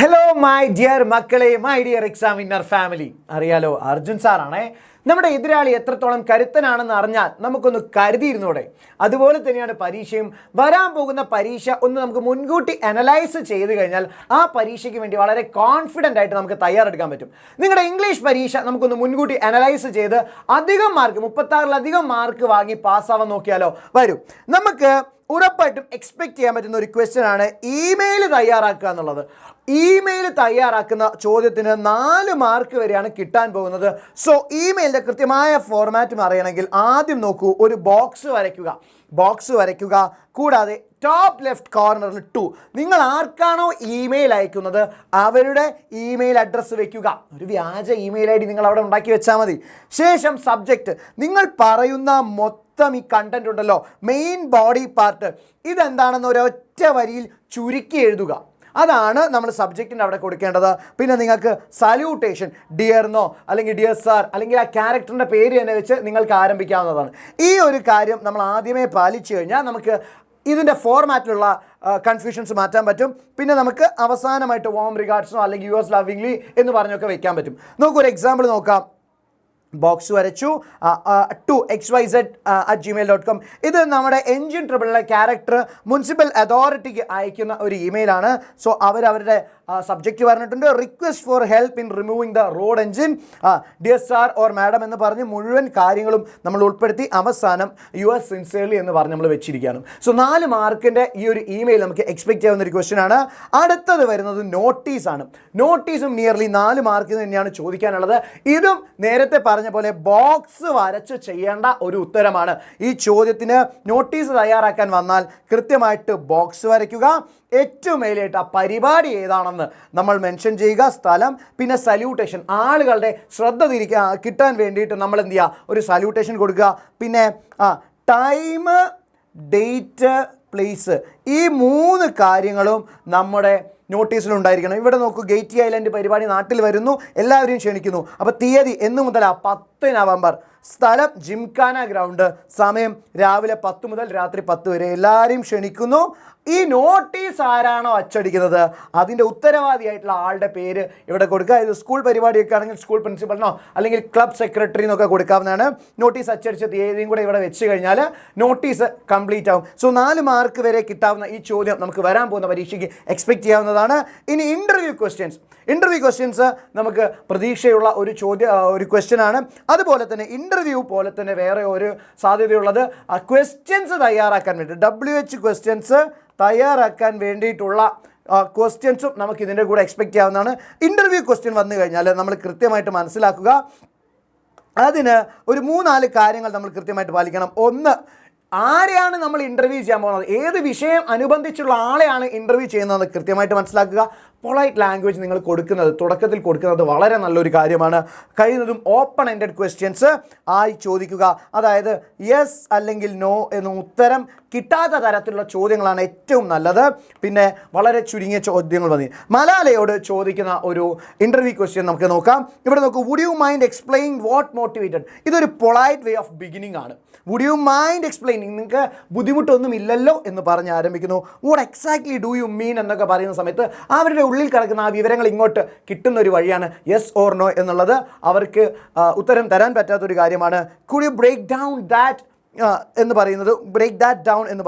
Hello my dear മക്കളെ, my dear examiner family. അറിയാലോ, അർജുൻ സാറാണേ. നമ്മുടെ എതിരാളി എത്രത്തോളം കരുത്തനാണെന്ന് അറിഞ്ഞാൽ നമുക്കൊന്ന് കരുതിയിരുന്നൂടെ? അതുപോലെ തന്നെയാണ് പരീക്ഷയും. വരാൻ പോകുന്ന പരീക്ഷ ഒന്ന് നമുക്ക് മുൻകൂട്ടി അനലൈസ് ചെയ്ത് കഴിഞ്ഞാൽ ആ പരീക്ഷയ്ക്ക് വേണ്ടി വളരെ കോൺഫിഡൻ്റ് ആയിട്ട് നമുക്ക് തയ്യാറെടുക്കാൻ പറ്റും. നിങ്ങളുടെ ഇംഗ്ലീഷ് പരീക്ഷ നമുക്കൊന്ന് മുൻകൂട്ടി അനലൈസ് ചെയ്ത് അധികം മാർക്ക് 36-ലധികം മാർക്ക് വാങ്ങി പാസ്സാവാൻ നോക്കിയാലോ? വരും. നമുക്ക് ഉറപ്പായിട്ടും എക്സ്പെക്ട് ചെയ്യാൻ പറ്റുന്ന ഒരു ക്വസ്റ്റ്യൻ ആണ് ഇമെയിൽ തയ്യാറാക്കുക എന്നുള്ളത്. ഇമെയിൽ തയ്യാറാക്കുന്ന ചോദ്യത്തിന് 4 മാർക്ക് വരെയാണ് കിട്ടാൻ പോകുന്നത്. സോ ഇമെയിലിൻ്റെ കൃത്യമായ ഫോർമാറ്റും അറിയണമെങ്കിൽ ആദ്യം നോക്കൂ, ഒരു ബോക്സ് വരയ്ക്കുക. കൂടാതെ ടോപ്പ് ലെഫ്റ്റ് കോർണറിൽ 2, നിങ്ങൾ ആർക്കാണോ ഇമെയിൽ അയക്കുന്നത് അവരുടെ ഇമെയിൽ അഡ്രസ്സ് വെക്കുക. ഒരു വ്യാജ ഇമെയിൽ ID നിങ്ങൾ അവിടെ ഉണ്ടാക്കി വെച്ചാൽ മതി. ശേഷം സബ്ജക്റ്റ്, നിങ്ങൾ പറയുന്ന ഈ കണ്ടന്റ് ഉണ്ടല്ലോ, മെയിൻ ബോഡി പാർട്ട്, ഇതെന്താണെന്ന് ഒരൊറ്റ വരിയിൽ ചുരുക്കി എഴുതുക. അതാണ് നമ്മൾ സബ്ജക്റ്റിൻ്റെ അവിടെ കൊടുക്കേണ്ടത്. പിന്നെ നിങ്ങൾക്ക് സല്യൂട്ടേഷൻ, ഡിയർന്നോ അല്ലെങ്കിൽ ഡിയർ സാർ അല്ലെങ്കിൽ ആ ക്യാരക്ടറിൻ്റെ പേര് തന്നെ വെച്ച് നിങ്ങൾക്ക് ആരംഭിക്കാവുന്നതാണ്. ഈ ഒരു കാര്യം നമ്മൾ ആദ്യമേ പാലിച്ചു കഴിഞ്ഞാൽ നമുക്ക് ഇതിൻ്റെ ഫോർമാറ്റിലുള്ള കൺഫ്യൂഷൻസ് മാറ്റാൻ പറ്റും. പിന്നെ നമുക്ക് അവസാനമായിട്ട് വാം റിഗാർഡ്സോ അല്ലെങ്കിൽ യുഎസ് ലവിംഗ്ലി എന്ന് പറഞ്ഞൊക്കെ വെക്കാൻ പറ്റും. നമുക്കൊരു എക്സാമ്പിൾ നോക്കാം. ബോക്സ് വരച്ചു, 2xyz@gmail.com. ഇത് നമ്മുടെ എൻജിൻ ട്രിബിളിലെ ക്യാരക്ടർ മുനിസിപ്പൽ അതോറിറ്റിക്ക് അയക്കുന്ന ഒരു ഇമെയിലാണ്. സോ അവരുടെ സബ്ജക്റ്റ് പറഞ്ഞിട്ടുണ്ട്, request for help in removing the road engine, dear sir or madam എന്ന് പറഞ്ഞ് മുഴുവൻ കാര്യങ്ങളും നമ്മൾ ഉൾപ്പെടുത്തി അവസാനം യുഎസ് സിൻസിയർലി എന്ന് പറഞ്ഞ് നമ്മൾ വെച്ചിരിക്കുകയാണ്. സോ 4 മാർക്കിൻ്റെ ഈ ഒരു ഇമെയിൽ നമുക്ക് എക്സ്പെക്ട് ചെയ്യാവുന്ന ഒരു ക്വസ്റ്റ്യൻ ആണ്. അടുത്തത് വരുന്നത് നോട്ടീസാണ്. നോട്ടീസും നിയർലി 4 മാർക്കിന് തന്നെയാണ് ചോദിക്കാനുള്ളത്. ഇതും നേരത്തെ പറഞ്ഞ പോലെ ബോക്സ് വരച്ച് ചെയ്യേണ്ട ഒരു ഉത്തരമാണ്. ഈ ചോദ്യത്തിന് നോട്ടീസ് തയ്യാറാക്കാൻ വന്നാൽ കൃത്യമായിട്ട് ബോക്സ് വരയ്ക്കുക. ഏറ്റവും മേലെയായിട്ട് ആ പരിപാടി ഏതാണെന്ന് നമ്മൾ മെൻഷൻ ചെയ്യുക, സ്ഥലം, പിന്നെ സല്യൂട്ടേഷൻ, ആളുകളുടെ ശ്രദ്ധ കിട്ടാൻ വേണ്ടിയിട്ട് നമ്മൾ എന്ത് ചെയ്യുക, ഒരു സല്യൂട്ടേഷൻ കൊടുക്കുക. പിന്നെ ടൈം, ഡേറ്റ്, പ്ലേസ്, ഈ 3 കാര്യങ്ങളും നമ്മുടെ നോട്ടീസിലുണ്ടായിരിക്കണം. ഇവിടെ നോക്കൂ, ഗേറ്റി ഐലൻഡ് പരിപാടി നാട്ടിൽ വരുന്നു, എല്ലാവരെയും ക്ഷണിക്കുന്നു. അപ്പോൾ തീയതി എന്ന് മുതലാണ്? 10 നവംബർ. സ്ഥലം ജിംഖാന ഗ്രൗണ്ട്. സമയം രാവിലെ 10 മുതൽ രാത്രി 10 വരെ. എല്ലാവരെയും ക്ഷണിക്കുന്നു. ഈ നോട്ടീസ് ആരാണോ അച്ചടിക്കുന്നത് അതിൻ്റെ ഉത്തരവാദിയായിട്ടുള്ള ആളുടെ പേര് ഇവിടെ കൊടുക്കുക. ഇത് സ്കൂൾ പരിപാടിയൊക്കെ ആണെങ്കിൽ സ്കൂൾ പ്രിൻസിപ്പലിനോ അല്ലെങ്കിൽ ക്ലബ് സെക്രട്ടറിനൊക്കെ കൊടുക്കാവുന്നതാണ്. നോട്ടീസ് അച്ചടിച്ച തീയതിയും കൂടെ ഇവിടെ വെച്ച് കഴിഞ്ഞാൽ നോട്ടീസ് കംപ്ലീറ്റ് ആവും. സോ 4 മാർക്ക് വരെ കിട്ടാവുന്ന ഈ ചോദ്യം നമുക്ക് വരാൻ പോകുന്ന പരീക്ഷയ്ക്ക് എക്സ്പെക്ട് ചെയ്യാവുന്നതാണ്. ഇനി ഇൻ്റർവ്യൂ ക്വസ്റ്റ്യൻസ് നമുക്ക് പ്രതീക്ഷയുള്ള ഒരു ക്വസ്റ്റ്യൻ ആണ്. അതുപോലെ തന്നെ ഇൻ്റർവ്യൂ പോലെ തന്നെ വേറെ ഒരു സാധ്യതയുള്ളത് ക്വസ്റ്റ്യൻസ് തയ്യാറാക്കാൻ വേണ്ടി WH ക്വസ്റ്റ്യൻസ് തയ്യാറാക്കാൻ വേണ്ടിയിട്ടുള്ള ക്വസ്റ്റ്യൻസും നമുക്ക് ഇതിൻ്റെ കൂടെ എക്സ്പെക്റ്റ് ചെയ്യാവുന്നതാണ്. ഇൻ്റർവ്യൂ ക്വസ്റ്റ്യൻ വന്നു കഴിഞ്ഞാൽ നമ്മൾ കൃത്യമായിട്ട് മനസ്സിലാക്കുക. അതിന് ഒരു 3-4 കാര്യങ്ങൾ നമ്മൾ കൃത്യമായിട്ട് പാലിക്കണം. ഒന്ന്, ആരെയാണ് നമ്മൾ ഇൻ്റർവ്യൂ ചെയ്യാൻ പോകുന്നത്, ഏത് വിഷയം അനുബന്ധിച്ചുള്ള ആളെയാണ് ഇൻ്റർവ്യൂ ചെയ്യുന്നത് കൃത്യമായിട്ട് മനസ്സിലാക്കുക. പൊളൈറ്റ് ലാംഗ്വേജ് നിങ്ങൾ തുടക്കത്തിൽ കൊടുക്കുന്നത് വളരെ നല്ലൊരു കാര്യമാണ്. കഴിയുന്നതും ഓപ്പൺ എൻഡഡ് ക്വസ്റ്റ്യൻസ് ആയി ചോദിക്കുക. അതായത് യെസ് അല്ലെങ്കിൽ നോ എന്ന ഉത്തരം കിട്ടാത്ത തരത്തിലുള്ള ചോദ്യങ്ങളാണ് ഏറ്റവും നല്ലത്. പിന്നെ വളരെ ചുരുങ്ങിയ ചോദ്യങ്ങൾ മതി. മലാലയോട് ചോദിക്കുന്ന ഒരു ഇൻ്റർവ്യൂ ക്വസ്റ്റ്യൻ നമുക്ക് നോക്കാം. ഇവിടെ നോക്കൂ, would you mind explain what motivated. ഇതൊരു പൊളൈറ്റ് വേ ഓഫ് ബിഗിനിങ് ആണ്. വുഡ് യു മൈൻഡ് എക്സ്പ്ലെയിനിങ്, നിങ്ങൾക്ക് ബുദ്ധിമുട്ടൊന്നും ഇല്ലല്ലോ എന്ന് പറഞ്ഞ് ആരംഭിക്കുന്നു. What exactly do you mean എന്നൊക്കെ പറയുന്ന സമയത്ത് അവരുടെ ഉള്ളിൽ കിടക്കുന്ന ആ വിവരങ്ങൾ ഇങ്ങോട്ട് കിട്ടുന്ന ഒരു വഴിയാണ് യെസ് ഓർ നോ എന്നുള്ളത്. അവർക്ക് ഉത്തരം തരാൻ പറ്റാത്തൊരു കാര്യമാണ്. Could you break down that എന്ന്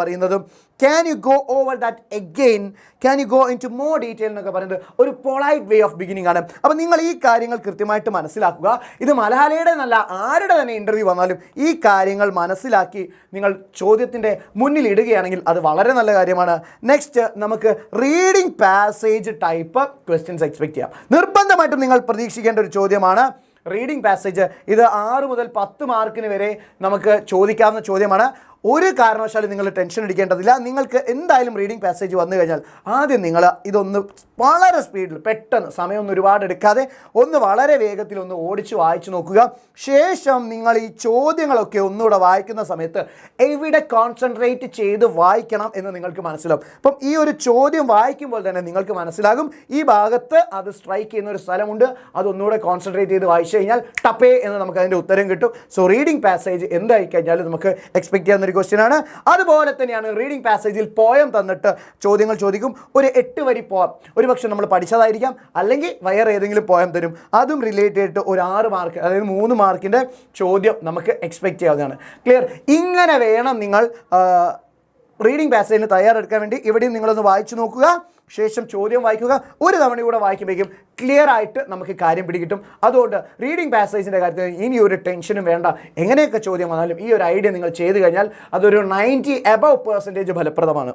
പറയുന്നതും can you go over that again, can you go into more detail എന്നൊക്കെ പറയുന്നത് ഒരു പൊളൈറ്റ് വേ ഓഫ് ബിഗിനിങ് ആണ്. അപ്പോൾ നിങ്ങൾ ഈ കാര്യങ്ങൾ കൃത്യമായിട്ട് മനസ്സിലാക്കുക. ഇത് മലയാളിയുടെ നല്ല ആരുടെ തന്നെ ഇൻ്റർവ്യൂ വന്നാലും ഈ കാര്യങ്ങൾ മനസ്സിലാക്കി നിങ്ങൾ ചോദ്യത്തിൻ്റെ മുന്നിൽ ഇടുകയാണെങ്കിൽ അത് വളരെ നല്ല കാര്യമാണ്. നെക്സ്റ്റ്, നമുക്ക് reading passage type questions expect ചെയ്യാം. നിർബന്ധമായിട്ടും നിങ്ങൾ പ്രതീക്ഷിക്കേണ്ട ഒരു ചോദ്യമാണ് റീഡിംഗ് പാസേജ്. ഇത് 6 മുതൽ 10 മാർക്കിന് വരെ നമുക്ക് ചോദിക്കാവുന്ന ചോദ്യമാണ്. ഒരു കാരണവശാലും നിങ്ങൾ ടെൻഷൻ അടിക്കേണ്ടതില്ല. നിങ്ങൾക്ക് എന്തായാലും റീഡിംഗ് പാസേജ് വന്നു കഴിഞ്ഞാൽ ആദ്യം നിങ്ങൾ ഇതൊന്ന് വളരെ സ്പീഡിൽ പെട്ടെന്ന് സമയമൊന്നും ഒരുപാട് എടുക്കാതെ ഒന്ന് വളരെ വേഗത്തിൽ ഒന്ന് ഓടിച്ച് വായിച്ചു നോക്കുക. ശേഷം നിങ്ങൾ ഈ ചോദ്യങ്ങളൊക്കെ ഒന്നുകൂടെ വായിക്കുന്ന സമയത്ത് എവിടെ കോൺസെൻട്രേറ്റ് ചെയ്ത് വായിക്കണം എന്ന് നിങ്ങൾക്ക് മനസ്സിലാവും. അപ്പം ഈ ഒരു ചോദ്യം വായിക്കുമ്പോൾ തന്നെ നിങ്ങൾക്ക് മനസ്സിലാകും ഈ ഭാഗത്ത് അത് സ്ട്രൈക്ക് ചെയ്യുന്ന ഒരു സ്ഥലമുണ്ട്, അതൊന്നുകൂടെ കോൺസെൻട്രേറ്റ് ചെയ്ത് വായിച്ചു കഴിഞ്ഞാൽ ടപ്പേ എന്ന് നമുക്ക് അതിൻ്റെ ഉത്തരം കിട്ടും. സോ റീഡിംഗ് പാസേജ് എന്തായി കഴിഞ്ഞാലും നമുക്ക് എക്സ്പെക്ട് ചെയ്യാവുന്ന ഒരു ക്വസ്റ്റ്യൻ ആണ്. അതുപോലെ തന്നെയാണ് റീഡിംഗ് പാസേജിൽ പോയം തന്നിട്ട് ചോദ്യങ്ങൾ ചോദിക്കും. ഒരു 8 വരി പോയം ഒരുപക്ഷെ നമ്മൾ പഠിച്ചതായിരിക്കാം, അല്ലെങ്കിൽ വേറെ ഏതെങ്കിലും പോയം തരും. അതും റിലേറ്റ് ചെയ്തിട്ട് ഒരു 6 മാർക്ക്, അതായത് 3 മാർക്കിൻ്റെ ചോദ്യം നമുക്ക് എക്സ്പെക്റ്റ് ചെയ്യാവുന്നതാണ്. ക്ലിയർ? ഇങ്ങനെ വേണം നിങ്ങൾ റീഡിംഗ് പാസേജിന് തയ്യാറെടുക്കാൻ വേണ്ടി. ഇവിടെയും നിങ്ങളൊന്ന് വായിച്ചു നോക്കുക, ശേഷം ചോദ്യം വായിക്കുക. ഒരു തവണ കൂടെ വായിക്കുമ്പോഴേക്കും ക്ലിയർ ആയിട്ട് നമുക്ക് കാര്യം പിടികിട്ടും. അതുകൊണ്ട് റീഡിംഗ് പാസേജിൻ്റെ കാര്യത്തിൽ ഇനി ഒരു ടെൻഷനും വേണ്ട. എങ്ങനെയൊക്കെ ചോദ്യം വന്നാലും ഈ ഒരു ഐഡിയ നിങ്ങൾ ചെയ്ത് കഴിഞ്ഞാൽ അതൊരു 90% ഫലപ്രദമാണ്.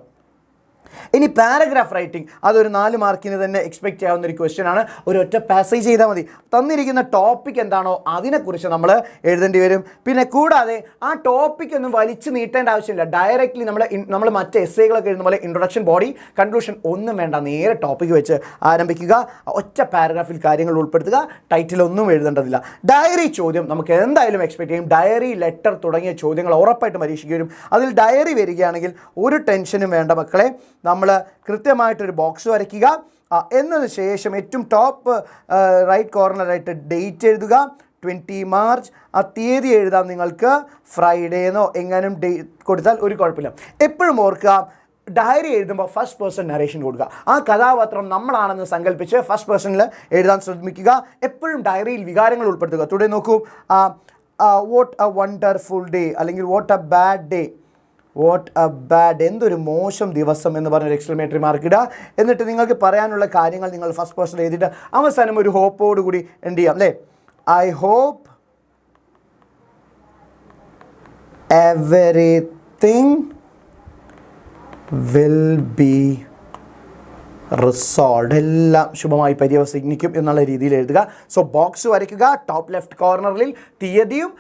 ഇനി പാരഗ്രാഫ് റൈറ്റിംഗ്, അതൊരു 4 മാർക്കിന് തന്നെ എക്സ്പെക്റ്റ് ചെയ്യാവുന്ന ഒരു ക്വസ്റ്റ്യൻ ആണ്. ഒരു ഒറ്റ പാസേജ് ചെയ്താൽ മതി. തന്നിരിക്കുന്ന ടോപ്പിക് എന്താണോ അതിനെക്കുറിച്ച് നമ്മൾ എഴുതേണ്ടി വരും. പിന്നെ കൂടാതെ ആ ടോപ്പിക് ഒന്നും വലിച്ചു നീട്ടേണ്ട ആവശ്യമില്ല. ഡയറക്റ്റ്ലി നമ്മൾ മറ്റ് എസ്സേകളൊക്കെ എഴുതുന്ന പോലെ ഇൻട്രൊഡക്ഷൻ, ബോഡി, കൺക്ലൂഷൻ ഒന്നും വേണ്ട. നേരെ ടോപ്പിക് വെച്ച് ആരംഭിക്കുക. ഒറ്റ പാരഗ്രാഫിൽ കാര്യങ്ങൾ ഉൾപ്പെടുത്തുക. ടൈറ്റിലൊന്നും എഴുതേണ്ടതില്ല. ഡയറി ചോദ്യം നമുക്ക് എന്തായാലും എക്സ്പെക്ട് ചെയ്യും. ഡയറി, ലെറ്റർ തുടങ്ങിയ ചോദ്യങ്ങൾ ഉറപ്പായിട്ടും പരീക്ഷയ്ക്ക് വരും. അതിൽ ഡയറി വരികയാണെങ്കിൽ ഒരു ടെൻഷനും വേണ്ട മക്കളെ. നമ്മൾ കൃത്യമായിട്ടൊരു ബോക്സ് വരയ്ക്കുക. എന്നതിന് ശേഷം ഏറ്റവും ടോപ്പ് റൈറ്റ് കോർണറായിട്ട് ഡേറ്റ് എഴുതുക. 20 മാർച്ച്. ആ തീയതി എഴുതാം നിങ്ങൾക്ക്. ഫ്രൈഡേന്നോ എങ്ങാനും കൊടുത്താൽ ഒരു കുഴപ്പമില്ല. എപ്പോഴും ഓർക്കുക, ഡയറി എഴുതുമ്പോൾ ഫസ്റ്റ് പേഴ്സൺ നരേഷൻ കൊടുക്കുക. ആ കഥാപാത്രം നമ്മളാണെന്ന് സങ്കല്പിച്ച് ഫസ്റ്റ് പേഴ്സണിൽ എഴുതാൻ ശ്രമിക്കുക. എപ്പോഴും ഡയറിയിൽ വികാരങ്ങൾ ഉൾപ്പെടുത്തുക. തുടരെ നോക്കൂ, വാട്ട് എ വണ്ടർഫുൾ ഡേ, അല്ലെങ്കിൽ what A bad day, what A bad, എന്തൊരു മോശം ദിവസം എന്ന് പറഞ്ഞൊരു എക്സ്ക്ലമേറ്ററി മാർക്ക് ഇടുക. എന്നിട്ട് നിങ്ങൾക്ക് പറയാനുള്ള കാര്യങ്ങൾ നിങ്ങൾ ഫസ്റ്റ് പേഴ്സൺ എഴുതിയിട്ട് അവസാനം ഒരു ഹോപ്പോട് കൂടി എന്ത് ചെയ്യാം അല്ലേ? I hope everything will be resolve, എല്ലാം ശുഭമായി പര്യവസാനിക്കും എന്നുള്ള രീതിയിൽ എഴുതുക. സോ ബോക്സ് വരയ്ക്കുക. ടോപ്പ് ലെഫ്റ്റ് കോർണറിൽ തീയതിയും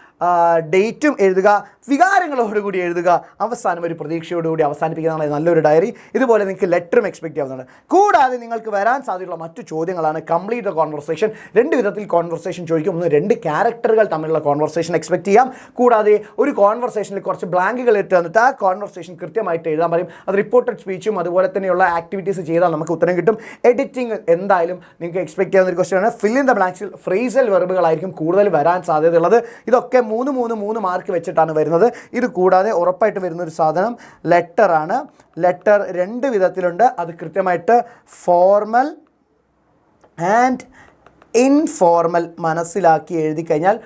ഡേറ്റും എഴുതുക. വികാരങ്ങളോടുകൂടി എഴുതുക. അവസാനം ഒരു പ്രതീക്ഷയോടുകൂടി അവസാനിപ്പിക്കുന്നതാണ് നല്ലൊരു ഡയറി. ഇതുപോലെ നിങ്ങൾക്ക് ലെറ്ററും എക്സ്പെക്റ്റ് ചെയ്യാവുന്നതാണ്. കൂടാതെ നിങ്ങൾക്ക് വരാൻ സാധ്യതയുള്ള മറ്റു ചോദ്യങ്ങളാണ് കംപ്ലീറ്റ് ദ കോൺവെർസേഷൻ. 2 വിധത്തിൽ കോൺവെർസേഷൻ ചോദിക്കും. ഒന്ന്, 2 ക്യാരക്ടറുകൾ തമ്മിലുള്ള കോൺവെർസേഷൻ എക്സ്പെക്റ്റ് ചെയ്യാം. കൂടാതെ ഒരു കോൺവെർസേഷനിൽ കുറച്ച് ബ്ലാങ്കുകൾ ഇട്ട് തന്നിട്ട് ആ കോൺവെർസേഷൻ കൃത്യമായിട്ട് എഴുതാൻ പറയും. അത് റിപ്പോർട്ടഡ് സ്പീച്ചും അതുപോലെ തന്നെയുള്ള ആക്ടിവിറ്റീസ് ചെയ്താൽ നമുക്ക് ഉത്തരം കിട്ടും. എഡിറ്റിംഗ് എന്തായാലും നിങ്ങൾക്ക് എക്സ്പെക്റ്റ് ചെയ്യാവുന്ന ഒരു ക്വസ്റ്റ്യൻ ആണ്. ഫിൽ ഇൻ ദ ബ്ലാങ്ക്സിൽ ഫ്രേസൽ വെർബുകളായിരിക്കും കൂടുതൽ വരാൻ സാധ്യതയുള്ളത്. ഇതൊക്കെ 3 മാർക്ക് വെച്ചിട്ടാണ് വരുന്നത്. ഇത് കൂടാതെ ഉറപ്പായിട്ട് വരുന്നൊരു സാധനം ലെറ്ററാണ്. ലെറ്റർ 2 വിധത്തിലുണ്ട്. അത് കൃത്യമായിട്ട് ഫോർമൽ ആൻഡ് ഇൻഫോർമൽ മനസ്സിലാക്കി എഴുതി കഴിഞ്ഞാൽ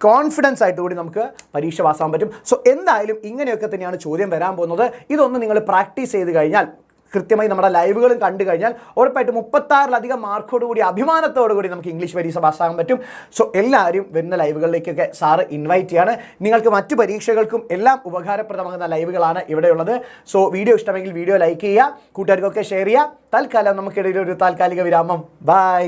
കോൺഫിഡൻസ് ആയിട്ട് കൂടി നമുക്ക് പരീക്ഷ പാസ്സാകാൻ പറ്റും. സോ എന്തായാലും ഇങ്ങനെയൊക്കെ തന്നെയാണ് ചോദ്യം വരാൻ പോകുന്നത്. ഇതൊന്ന് നിങ്ങൾ പ്രാക്ടീസ് ചെയ്ത് കഴിഞ്ഞാൽ, കൃത്യമായി നമ്മുടെ ലൈവുകളും കണ്ടു കഴിഞ്ഞാൽ ഉറപ്പായിട്ടും 36-ലധികം മാർക്കോടുകൂടി അഭിമാനത്തോടുകൂടി നമുക്ക് ഇംഗ്ലീഷ് പരീക്ഷ പാസ്സാകാൻ പറ്റും. സോ എല്ലാവരും വരുന്ന ലൈവുകളിലേക്കൊക്കെ സാറ് ഇൻവൈറ്റ് ചെയ്യാണ്. നിങ്ങൾക്ക് മറ്റു പരീക്ഷകൾക്കും എല്ലാം ഉപകാരപ്രദമാകുന്ന ലൈവുകളാണ് ഇവിടെയുള്ളത്. സോ വീഡിയോ ഇഷ്ടമെങ്കിൽ വീഡിയോ ലൈക്ക് ചെയ്യുക, കൂട്ടുകാർക്കൊക്കെ ഷെയർ ചെയ്യുക. തൽക്കാലം നമുക്കിടയിൽ ഒരു താൽക്കാലിക വിരാമം. ബൈ.